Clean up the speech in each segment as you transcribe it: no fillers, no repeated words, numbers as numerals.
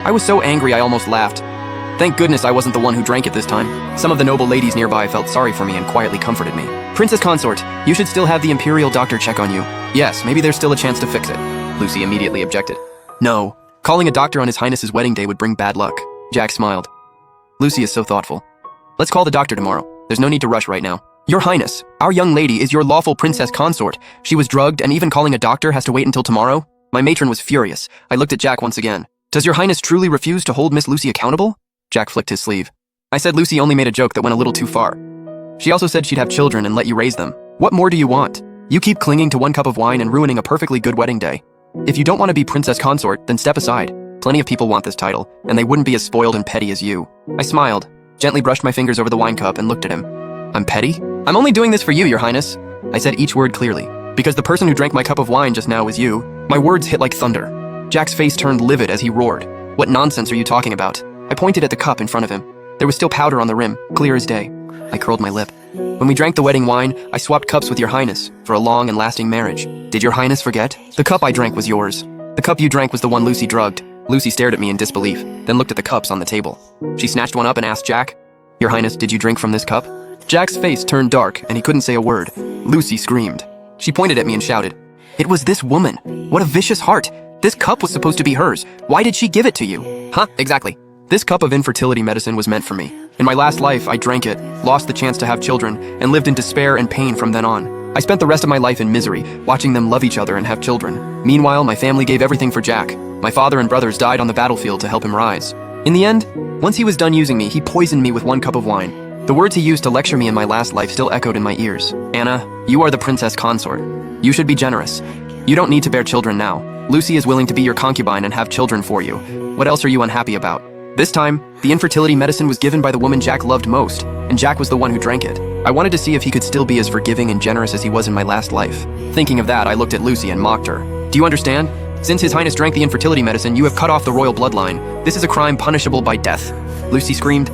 I was so angry I almost laughed. Thank goodness I wasn't the one who drank it this time. Some of the noble ladies nearby felt sorry for me and quietly comforted me. Princess Consort, you should still have the Imperial doctor check on you. Yes, maybe there's still a chance to fix it. Lucy immediately objected. No, calling a doctor on His Highness's wedding day would bring bad luck. Jack smiled. Lucy is so thoughtful. Let's call the doctor tomorrow. There's no need to rush right now. Your Highness, our young lady is your lawful princess consort. She was drugged and even calling a doctor has to wait until tomorrow? My matron was furious. I looked at Jack once again. Does your Highness truly refuse to hold Miss Lucy accountable? Jack flicked his sleeve. I said Lucy only made a joke that went a little too far. She also said she'd have children and let you raise them. What more do you want? You keep clinging to one cup of wine and ruining a perfectly good wedding day. If you don't want to be princess consort, then step aside. Plenty of people want this title, and they wouldn't be as spoiled and petty as you. I smiled, gently brushed my fingers over the wine cup and looked at him. I'm petty? I'm only doing this for you, Your Highness. I said each word clearly. Because the person who drank my cup of wine just now was you. My words hit like thunder. Jack's face turned livid as he roared. What nonsense are you talking about? I pointed at the cup in front of him. There was still powder on the rim, clear as day. I curled my lip. When we drank the wedding wine, I swapped cups with Your Highness for a long and lasting marriage. Did Your Highness forget? The cup I drank was yours. The cup you drank was the one Lucy drugged. Lucy stared at me in disbelief, then looked at the cups on the table. She snatched one up and asked Jack, Your Highness, did you drink from this cup? Jack's face turned dark and he couldn't say a word. Lucy screamed. She pointed at me and shouted, It was this woman. What a vicious heart. This cup was supposed to be hers. Why did she give it to you? Huh, exactly. This cup of infertility medicine was meant for me. In my last life, I drank it, lost the chance to have children, and lived in despair and pain from then on. I spent the rest of my life in misery, watching them love each other and have children. Meanwhile, my family gave everything for Jack. My father and brothers died on the battlefield to help him rise. In the end, once he was done using me, he poisoned me with one cup of wine. The words he used to lecture me in my last life still echoed in my ears. Anna, you are the princess consort. You should be generous. You don't need to bear children now. Lucy is willing to be your concubine and have children for you. What else are you unhappy about? This time, the infertility medicine was given by the woman Jack loved most, and Jack was the one who drank it. I wanted to see if he could still be as forgiving and generous as he was in my last life. Thinking of that, I looked at Lucy and mocked her. Do you understand? Since His Highness drank the infertility medicine, you have cut off the royal bloodline. This is a crime punishable by death. Lucy screamed.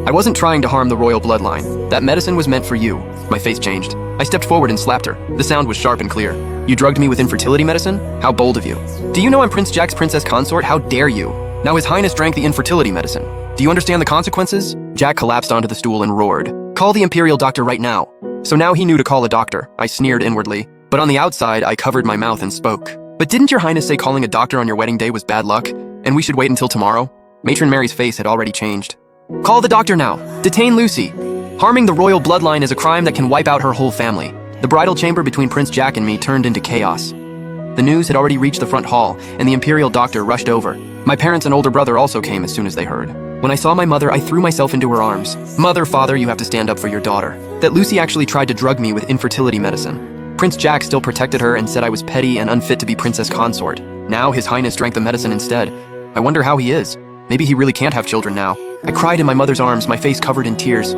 I wasn't trying to harm the royal bloodline. That medicine was meant for you. My face changed. I stepped forward and slapped her. The sound was sharp and clear. You drugged me with infertility medicine? How bold of you. Do you know I'm Prince Jack's princess consort? How dare you? Now His Highness drank the infertility medicine. Do you understand the consequences? Jack collapsed onto the stool and roared. Call the Imperial doctor right now. So now he knew to call a doctor. I sneered inwardly. But on the outside, I covered my mouth and spoke. But didn't Your Highness say calling a doctor on your wedding day was bad luck? And we should wait until tomorrow? Matron Mary's face had already changed. Call the doctor now. Detain Lucy. Harming the royal bloodline is a crime that can wipe out her whole family. The bridal chamber between Prince Jack and me turned into chaos. The news had already reached the front hall, and the Imperial doctor rushed over. My parents and older brother also came as soon as they heard. When I saw my mother, I threw myself into her arms. Mother, father, you have to stand up for your daughter. That Lucy actually tried to drug me with infertility medicine. Prince Jack still protected her and said I was petty and unfit to be princess consort. Now His Highness drank the medicine instead. I wonder how he is. Maybe he really can't have children now. I cried in my mother's arms, my face covered in tears.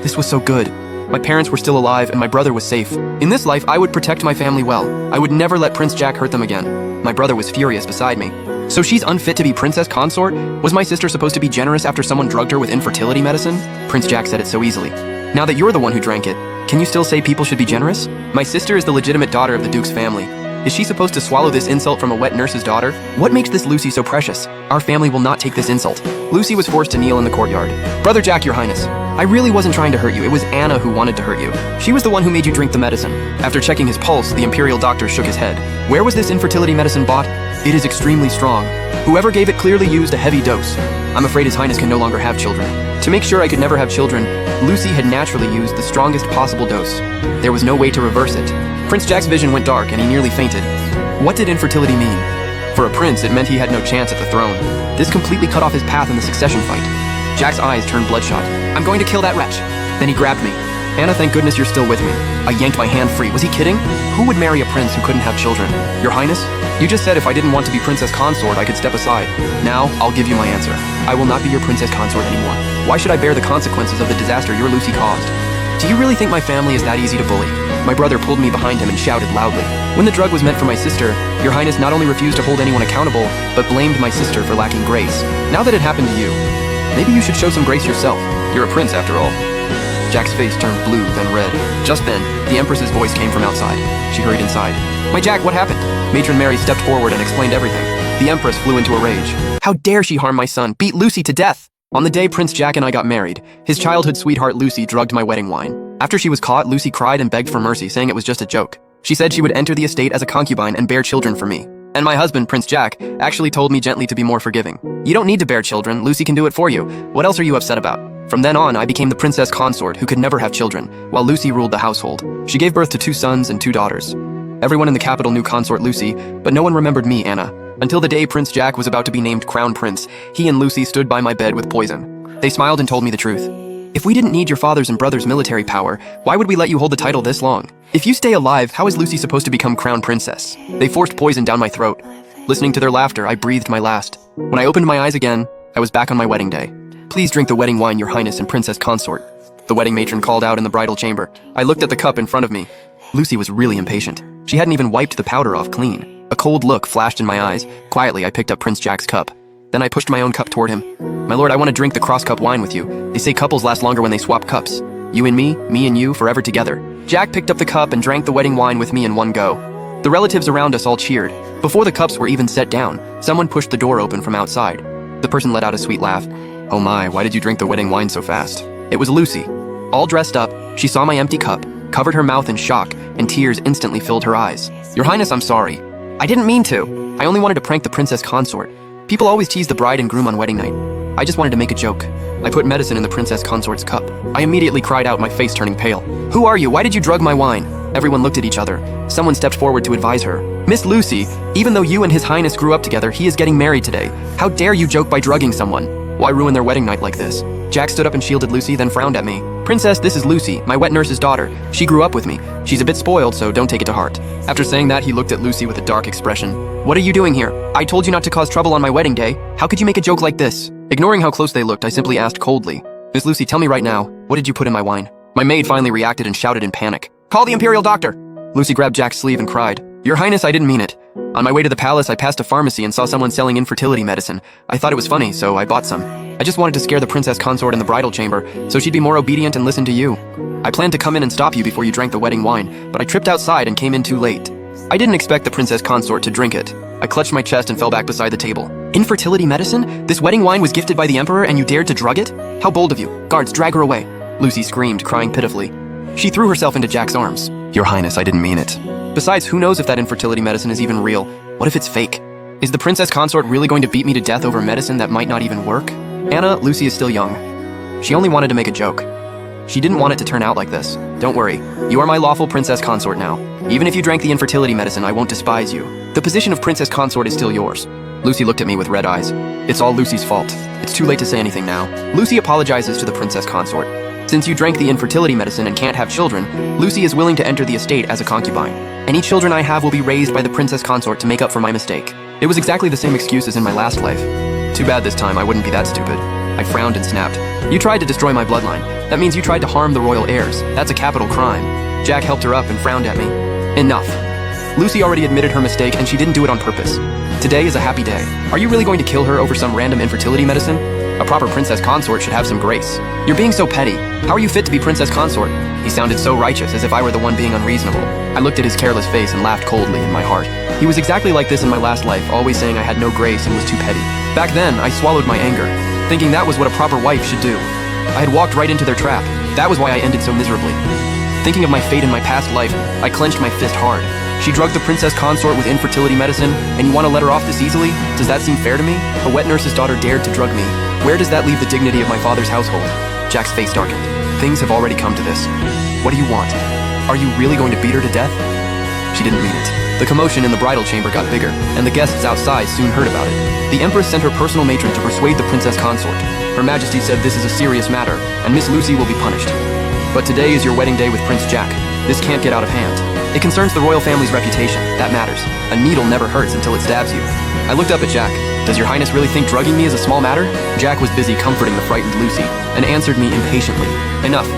This was so good. My parents were still alive and my brother was safe. In this life, I would protect my family well. I would never let Prince Jack hurt them again. My brother was furious beside me. So she's unfit to be princess consort? Was my sister supposed to be generous after someone drugged her with infertility medicine? Prince Jack said it so easily. Now that you're the one who drank it, can you still say people should be generous? My sister is the legitimate daughter of the Duke's family. Is she supposed to swallow this insult from a wet nurse's daughter? What makes this Lucy so precious? Our family will not take this insult. Lucy was forced to kneel in the courtyard. Brother Jack, Your Highness, I really wasn't trying to hurt you. It was Anna who wanted to hurt you. She was the one who made you drink the medicine. After checking his pulse, the Imperial doctor shook his head. Where was this infertility medicine bought? It is extremely strong. Whoever gave it clearly used a heavy dose. I'm afraid His Highness can no longer have children. To make sure I could never have children, Lucy had naturally used the strongest possible dose. There was no way to reverse it. Prince Jack's vision went dark and he nearly fainted. What did infertility mean? For a prince, it meant he had no chance at the throne. This completely cut off his path in the succession fight. Jack's eyes turned bloodshot. I'm going to kill that wretch. Then he grabbed me. Anna, thank goodness you're still with me. I yanked my hand free. Was he kidding? Who would marry a prince who couldn't have children? Your Highness? You just said if I didn't want to be princess consort, I could step aside. Now, I'll give you my answer. I will not be your princess consort anymore. Why should I bear the consequences of the disaster your Lucy caused? Do you really think my family is that easy to bully? My brother pulled me behind him and shouted loudly. When the drug was meant for my sister, Your Highness not only refused to hold anyone accountable, but blamed my sister for lacking grace. Now that it happened to you, maybe you should show some grace yourself. You're a prince after all. Jack's face turned blue, then red. Just then, the Empress's voice came from outside. She hurried inside. My Jack, what happened? Matron Mary stepped forward and explained everything. The Empress flew into a rage. How dare she harm my son, beat Lucy to death! On the day Prince Jack and I got married, his childhood sweetheart Lucy drugged my wedding wine. After she was caught, Lucy cried and begged for mercy, saying it was just a joke. She said she would enter the estate as a concubine and bear children for me. And my husband, Prince Jack, actually told me gently to be more forgiving. You don't need to bear children, Lucy can do it for you. What else are you upset about? From then on, I became the princess consort who could never have children, while Lucy ruled the household. She gave birth to 2 sons and 2 daughters. Everyone in the capital knew consort Lucy, but no one remembered me, Anna. Until the day Prince Jack was about to be named crown prince, he and Lucy stood by my bed with poison. They smiled and told me the truth. If we didn't need your father's and brother's military power, why would we let you hold the title this long? If you stay alive, how is Lucy supposed to become crown princess? They forced poison down my throat. Listening to their laughter, I breathed my last. When I opened my eyes again, I was back on my wedding day. Please drink the wedding wine, your highness and princess consort. The wedding matron called out in the bridal chamber. I looked at the cup in front of me. Lucy was really impatient. She hadn't even wiped the powder off clean. A cold look flashed in my eyes. Quietly, I picked up Prince Jack's cup. Then I pushed my own cup toward him. My lord, I want to drink the cross-cup wine with you. They say couples last longer when they swap cups. You and me and you, forever together. Jack picked up the cup and drank the wedding wine with me in one go. The relatives around us all cheered. Before the cups were even set down, someone pushed the door open from outside. The person let out a sweet laugh. Oh my, why did you drink the wedding wine so fast? It was Lucy. All dressed up, she saw my empty cup, covered her mouth in shock, and tears instantly filled her eyes. Your highness, I'm sorry. I didn't mean to. I only wanted to prank the princess consort. People always tease the bride and groom on wedding night. I just wanted to make a joke. I put medicine in the princess consort's cup. I immediately cried out, my face turning pale. Who are you? Why did you drug my wine? Everyone looked at each other. Someone stepped forward to advise her. Miss Lucy, even though you and his highness grew up together, he is getting married today. How dare you joke by drugging someone? Why ruin their wedding night like this? Jack stood up and shielded Lucy, then frowned at me. Princess, this is Lucy, my wet nurse's daughter. She grew up with me. She's a bit spoiled, so don't take it to heart. After saying that, he looked at Lucy with a dark expression. What are you doing here? I told you not to cause trouble on my wedding day. How could you make a joke like this? Ignoring how close they looked, I simply asked coldly. Miss Lucy, tell me right now, what did you put in my wine? My maid finally reacted and shouted in panic. Call the imperial doctor! Lucy grabbed Jack's sleeve and cried. Your highness, I didn't mean it. On my way to the palace, I passed a pharmacy and saw someone selling infertility medicine. I thought it was funny, so I bought some. I just wanted to scare the princess consort in the bridal chamber, so she'd be more obedient and listen to you. I planned to come in and stop you before you drank the wedding wine, but I tripped outside and came in too late. I didn't expect the princess consort to drink it. I clutched my chest and fell back beside the table. Infertility medicine? This wedding wine was gifted by the emperor and you dared to drug it? How bold of you. Guards, drag her away. Lucy screamed, crying pitifully. She threw herself into Jack's arms. Your highness, I didn't mean it. Besides, who knows if that infertility medicine is even real? What if it's fake? Is the princess consort really going to beat me to death over medicine that might not even work? Anna, Lucy is still young. She only wanted to make a joke. She didn't want it to turn out like this. Don't worry, you are my lawful princess consort now. Even if you drank the infertility medicine, I won't despise you. The position of princess consort is still yours. Lucy looked at me with red eyes. It's all Lucy's fault. It's too late to say anything now. Lucy apologizes to the princess consort. Since you drank the infertility medicine and can't have children, Lucy is willing to enter the estate as a concubine. Any children I have will be raised by the princess consort to make up for my mistake. It was exactly the same excuse as in my last life. Too bad this time I wouldn't be that stupid. I frowned and snapped. You tried to destroy my bloodline. That means you tried to harm the royal heirs. That's a capital crime. Jack helped her up and frowned at me. Enough. Lucy already admitted her mistake and she didn't do it on purpose. Today is a happy day. Are you really going to kill her over some random infertility medicine? A proper princess consort should have some grace. You're being so petty. How are you fit to be princess consort? He sounded so righteous, as if I were the one being unreasonable. I looked at his careless face and laughed coldly in my heart. He was exactly like this in my last life, always saying I had no grace and was too petty. Back then, I swallowed my anger, thinking that was what a proper wife should do. I had walked right into their trap. That was why I ended so miserably. Thinking of my fate in my past life, I clenched my fist hard. She drugged the princess consort with infertility medicine, and you want to let her off this easily? Does that seem fair to me? A wet nurse's daughter dared to drug me. Where does that leave the dignity of my father's household? Jack's face darkened. Things have already come to this. What do you want? Are you really going to beat her to death? She didn't mean it. The commotion in the bridal chamber got bigger, and the guests outside soon heard about it. The empress sent her personal matron to persuade the princess consort. Her Majesty said this is a serious matter, and Miss Lucy will be punished. But today is your wedding day with Prince Jack. This can't get out of hand. It concerns the royal family's reputation. That matters. A needle never hurts until it stabs you. I looked up at Jack. Does your highness really think drugging me is a small matter? Jack was busy comforting the frightened Lucy, and answered me impatiently. Enough.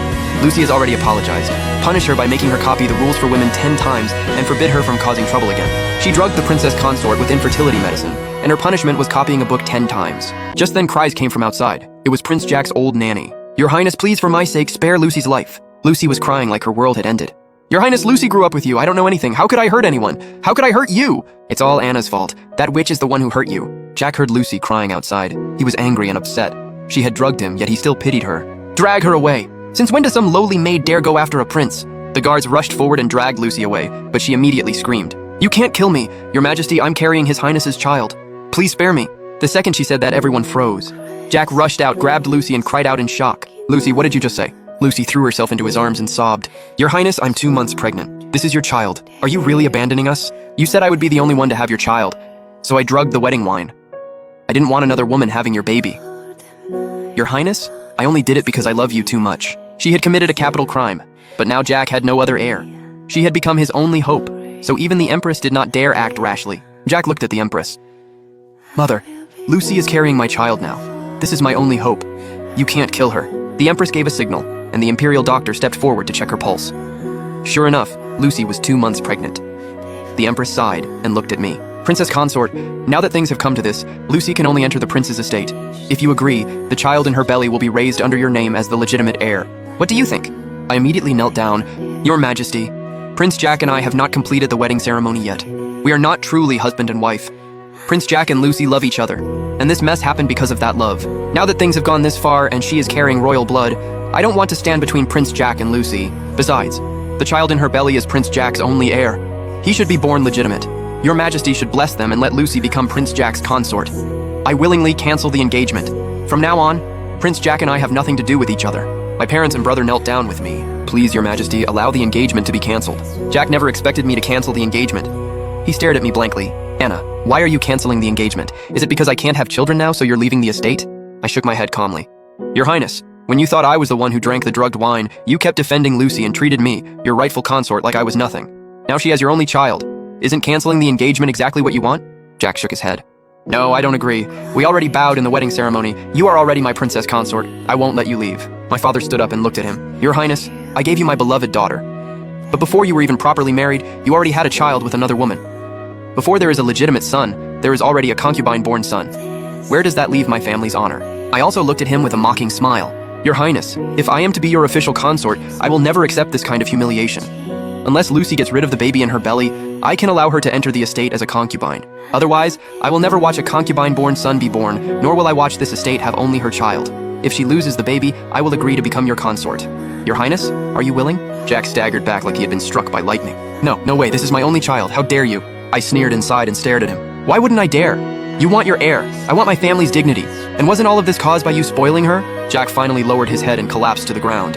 Lucy has already apologized. Punish her by making her copy the rules for women 10 times and forbid her from causing trouble again. She drugged the princess consort with infertility medicine, and her punishment was copying a book 10 times. Just then cries came from outside. It was Prince Jack's old nanny. Your highness, please for my sake spare Lucy's life. Lucy was crying like her world had ended. Your Highness, Lucy grew up with you. I don't know anything. How could I hurt anyone? How could I hurt you? It's all Anna's fault. That witch is the one who hurt you. Jack heard Lucy crying outside. He was angry and upset. She had drugged him, yet he still pitied her. Drag her away. Since when does some lowly maid dare go after a prince? The guards rushed forward and dragged Lucy away, but she immediately screamed. You can't kill me. Your Majesty, I'm carrying His Highness's child. Please spare me. The second she said that, everyone froze. Jack rushed out, grabbed Lucy, and cried out in shock. Lucy, what did you just say? Lucy threw herself into his arms and sobbed. Your Highness, I'm 2 months pregnant. This is your child. Are you really abandoning us? You said I would be the only one to have your child, so I drugged the wedding wine. I didn't want another woman having your baby. Your Highness, I only did it because I love you too much. She had committed a capital crime, but now Jack had no other heir. She had become his only hope, so even the Empress did not dare act rashly. Jack looked at the Empress. Mother, Lucy is carrying my child now. This is my only hope. You can't kill her. The Empress gave a signal, and the Imperial doctor stepped forward to check her pulse. Sure enough, Lucy was 2 months pregnant. The Empress sighed and looked at me. Princess Consort, now that things have come to this, Lucy can only enter the prince's estate. If you agree, the child in her belly will be raised under your name as the legitimate heir. What do you think? I immediately knelt down. Your Majesty, Prince Jack and I have not completed the wedding ceremony yet. We are not truly husband and wife. Prince Jack and Lucy love each other, and this mess happened because of that love. Now that things have gone this far and she is carrying royal blood, I don't want to stand between Prince Jack and Lucy. Besides, the child in her belly is Prince Jack's only heir. He should be born legitimate. Your Majesty should bless them and let Lucy become Prince Jack's consort. I willingly cancel the engagement. From now on, Prince Jack and I have nothing to do with each other. My parents and brother knelt down with me. Please, Your Majesty, allow the engagement to be cancelled. Jack never expected me to cancel the engagement. He stared at me blankly. Anna, why are you canceling the engagement? Is it because I can't have children now, so you're leaving the estate? I shook my head calmly. Your Highness, when you thought I was the one who drank the drugged wine, you kept defending Lucy and treated me, your rightful consort, like I was nothing. Now she has your only child. Isn't canceling the engagement exactly what you want? Jack shook his head. No, I don't agree. We already bowed in the wedding ceremony. You are already my princess consort. I won't let you leave. My father stood up and looked at him. Your Highness, I gave you my beloved daughter. But before you were even properly married, you already had a child with another woman. Before there is a legitimate son, there is already a concubine-born son. Where does that leave my family's honor? I also looked at him with a mocking smile. Your Highness, if I am to be your official consort, I will never accept this kind of humiliation. Unless Lucy gets rid of the baby in her belly, I can allow her to enter the estate as a concubine. Otherwise, I will never watch a concubine-born son be born, nor will I watch this estate have only her child. If she loses the baby, I will agree to become your consort. Your Highness, are you willing? Jack staggered back like he had been struck by lightning. No way, this is my only child. How dare you? I sneered inside and stared at him. Why wouldn't I dare? You want your heir. I want my family's dignity. And wasn't all of this caused by you spoiling her? Jack finally lowered his head and collapsed to the ground.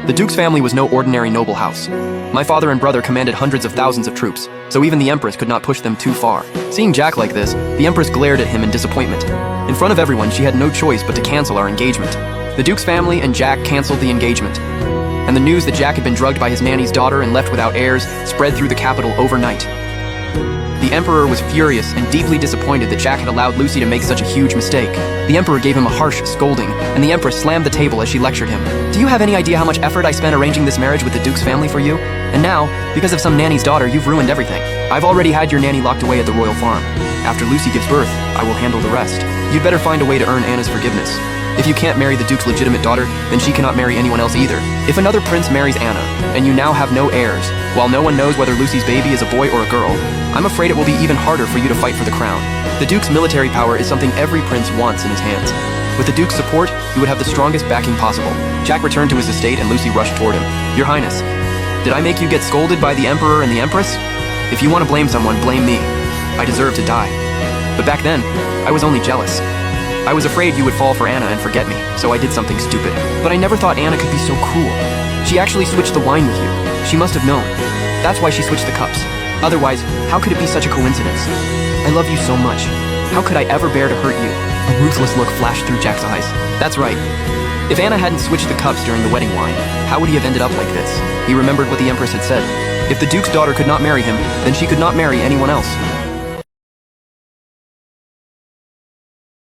The Duke's family was no ordinary noble house. My father and brother commanded hundreds of thousands of troops, so even the Empress could not push them too far. Seeing Jack like this, the Empress glared at him in disappointment. In front of everyone, she had no choice but to cancel our engagement. The Duke's family and Jack canceled the engagement. And the news that Jack had been drugged by his nanny's daughter and left without heirs spread through the capital overnight. The Emperor was furious and deeply disappointed that Jack had allowed Lucy to make such a huge mistake. The Emperor gave him a harsh scolding, and the Empress slammed the table as she lectured him. Do you have any idea how much effort I spent arranging this marriage with the Duke's family for you? And now, because of some nanny's daughter, you've ruined everything. I've already had your nanny locked away at the royal farm. After Lucy gives birth, I will handle the rest. You'd better find a way to earn Anna's forgiveness. If you can't marry the Duke's legitimate daughter, then she cannot marry anyone else either. If another prince marries Anna, and you now have no heirs, while no one knows whether Lucy's baby is a boy or a girl, I'm afraid it will be even harder for you to fight for the crown. The Duke's military power is something every prince wants in his hands. With the Duke's support, he would have the strongest backing possible. Jack returned to his estate and Lucy rushed toward him. Your Highness, did I make you get scolded by the Emperor and the Empress? If you want to blame someone, blame me. I deserve to die. But back then, I was only jealous. I was afraid you would fall for Anna and forget me, so I did something stupid. But I never thought Anna could be so cruel. She actually switched the wine with you. She must have known. That's why she switched the cups. Otherwise, how could it be such a coincidence? I love you so much. How could I ever bear to hurt you? A ruthless look flashed through Jack's eyes. That's right. If Anna hadn't switched the cups during the wedding wine, how would he have ended up like this? He remembered what the Empress had said. If the Duke's daughter could not marry him, then she could not marry anyone else.